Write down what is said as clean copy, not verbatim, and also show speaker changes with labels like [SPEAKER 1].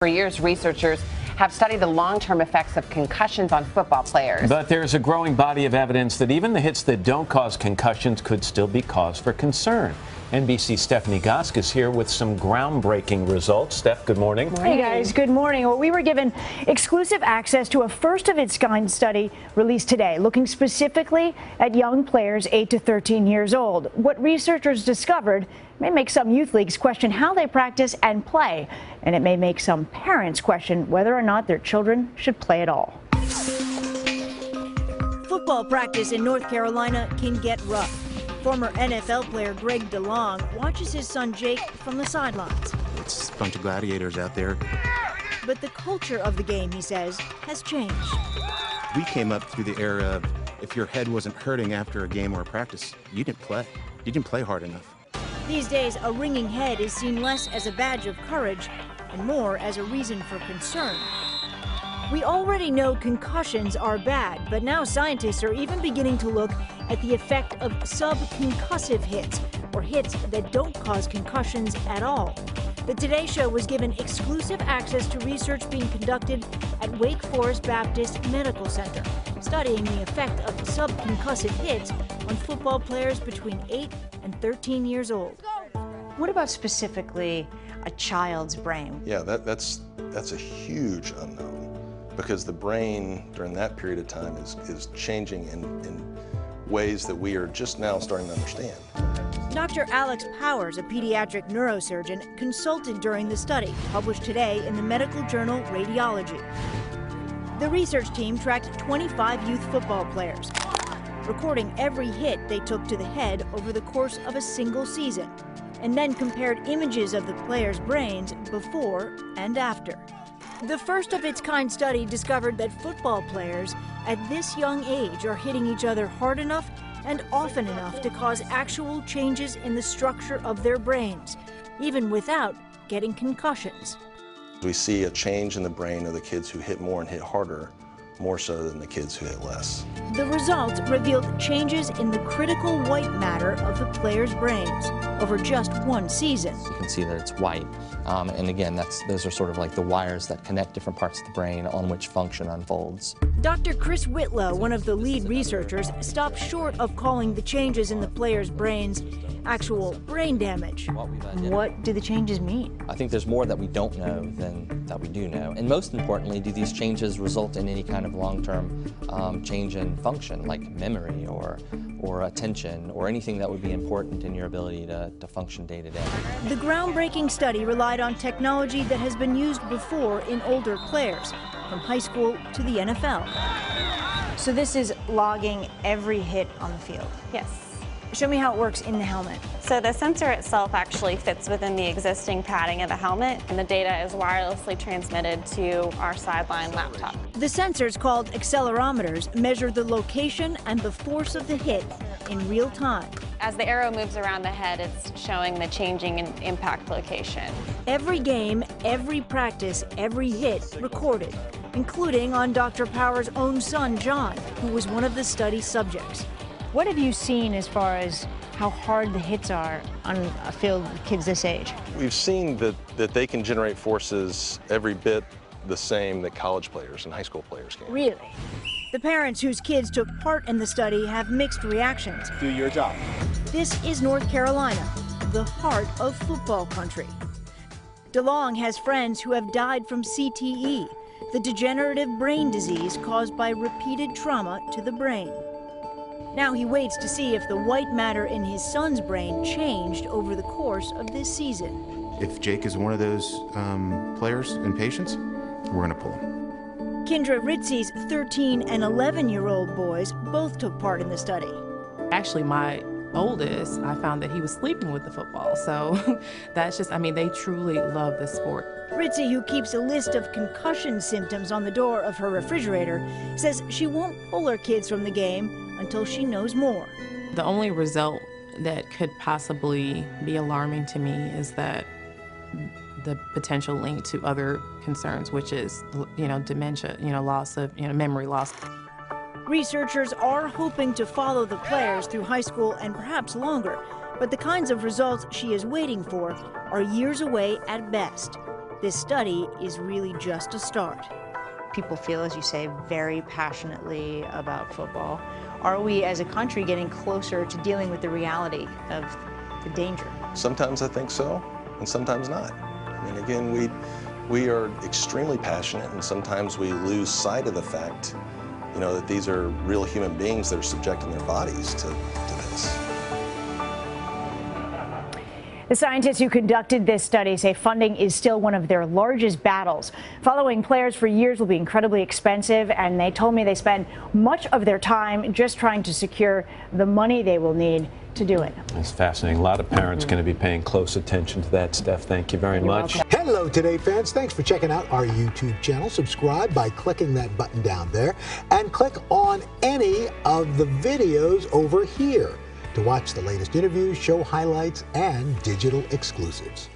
[SPEAKER 1] For years, researchers have studied the long-term effects of concussions on football players.
[SPEAKER 2] But there's a growing body of evidence that even the hits that don't cause concussions could still be cause for concern. NBC's Stephanie Gosk is here with some groundbreaking results. Steph, good morning.
[SPEAKER 3] Hey guys, good morning. Well, we were given exclusive access to a first-of-its-kind study released today, looking specifically at young players 8 to 13 years old. What researchers discovered may make some youth leagues question how they practice and play, and it may make some parents question whether or not their children should play at all.
[SPEAKER 4] Football practice in North Carolina can get rough. Former NFL player Greg DeLong watches his son Jake from the sidelines.
[SPEAKER 5] It's a bunch of gladiators out there.
[SPEAKER 4] But the culture of the game, he says, has changed.
[SPEAKER 5] We came up through the era of if your head wasn't hurting after a game or a practice, you didn't play. You didn't play hard enough.
[SPEAKER 4] These days, a ringing head is seen less as a badge of courage and more as a reason for concern. We already know concussions are bad, but now scientists are even beginning to look at the effect of sub-concussive hits, or hits that don't cause concussions at all. The Today Show was given exclusive access to research being conducted at Wake Forest Baptist Medical Center, studying the effect of sub-concussive hits on football players between 8 and 13 years old.
[SPEAKER 3] What about specifically a child's brain?
[SPEAKER 6] Yeah, that's a huge unknown, because the brain during that period of time is changing in ways that we are just now starting to understand.
[SPEAKER 4] Dr. Alex Powers, a pediatric neurosurgeon, consulted during the study, published today in the medical journal Radiology. The research team tracked 25 youth football players, recording every hit they took to the head over the course of a single season, and then compared images of the players' brains before and after. The first-of-its-kind study discovered that football players at this young age are hitting each other hard enough and often enough to cause actual changes in the structure of their brains, even without getting concussions.
[SPEAKER 6] We see a change in the brain of the kids who hit more and hit harder, more so than the kids who hit less.
[SPEAKER 4] The results revealed changes in the critical white matter of the players' brains over just one season.
[SPEAKER 7] You can see that it's white, and again, those are sort of like the wires that connect different parts of the brain on which function unfolds.
[SPEAKER 4] Dr. Chris Whitlow, one of the lead researchers, stopped short of calling the changes in the players' brains actual brain damage.
[SPEAKER 3] What do the changes mean?
[SPEAKER 7] I think there's more that we don't know than that we do know. And most importantly, do these changes result in any kind of long-term change in function, like memory or attention, or anything that would be important in your ability to function day to day?
[SPEAKER 4] The groundbreaking study relied on technology that has been used before in older players, from high school to the NFL.
[SPEAKER 3] So this is logging every hit on the field?
[SPEAKER 8] Yes.
[SPEAKER 3] Show me how it works in the helmet.
[SPEAKER 8] So the sensor itself actually fits within the existing padding of the helmet, and the data is wirelessly transmitted to our sideline laptop.
[SPEAKER 4] The sensors, called accelerometers, measure the location and the force of the hit in real time.
[SPEAKER 8] As the arrow moves around the head, it's showing the changing impact location.
[SPEAKER 4] Every game, every practice, every hit recorded, including on Dr. Power's own son, John, who was one of the study subjects.
[SPEAKER 3] What have you seen as far as how hard the hits are on a field with kids this age?
[SPEAKER 6] We've seen that they can generate forces every bit the same that college players and high school players can.
[SPEAKER 3] Really?
[SPEAKER 4] The parents whose kids took part in the study have mixed reactions.
[SPEAKER 5] Do your job.
[SPEAKER 4] This is North Carolina, the heart of football country. DeLong has friends who have died from CTE, the degenerative brain disease caused by repeated trauma to the brain. Now he waits to see if the white matter in his son's brain changed over the course of this season.
[SPEAKER 5] If Jake is one of those players and patients, we're going to pull him.
[SPEAKER 4] Kendra Ritzy's 13 and 11-year-old boys both took part in the study.
[SPEAKER 9] Actually, my oldest, I found that he was sleeping with the football. So that's just, I mean, they truly love this sport.
[SPEAKER 4] Ritzy, who keeps a list of concussion symptoms on the door of her refrigerator, says she won't pull her kids from the game until she knows more.
[SPEAKER 9] The only result that could possibly be alarming to me is that the potential link to other concerns, which is, dementia, loss of, memory loss.
[SPEAKER 4] Researchers are hoping to follow the players through high school and perhaps longer, but the kinds of results she is waiting for are years away at best. This study is really just a start.
[SPEAKER 10] People feel, as you say, very passionately about football. Are we as a country getting closer to dealing with the reality of the danger?
[SPEAKER 6] Sometimes I think so, and sometimes not. I mean, again, we are extremely passionate, and sometimes we lose sight of the fact, you know, that these are real human beings that are subjecting their bodies to this.
[SPEAKER 3] The scientists who conducted this study say funding is still one of their largest battles. Following players for years will be incredibly expensive, and they told me they spend much of their time just trying to secure the money they will need to do it.
[SPEAKER 2] That's fascinating. A lot of parents going to be paying close attention to that, Steph. Thank you very much.
[SPEAKER 3] Welcome.
[SPEAKER 11] Hello, Today fans. Thanks for checking out our YouTube channel. Subscribe by clicking that button down there and click on any of the videos over here to watch the latest interviews, show highlights, and digital exclusives.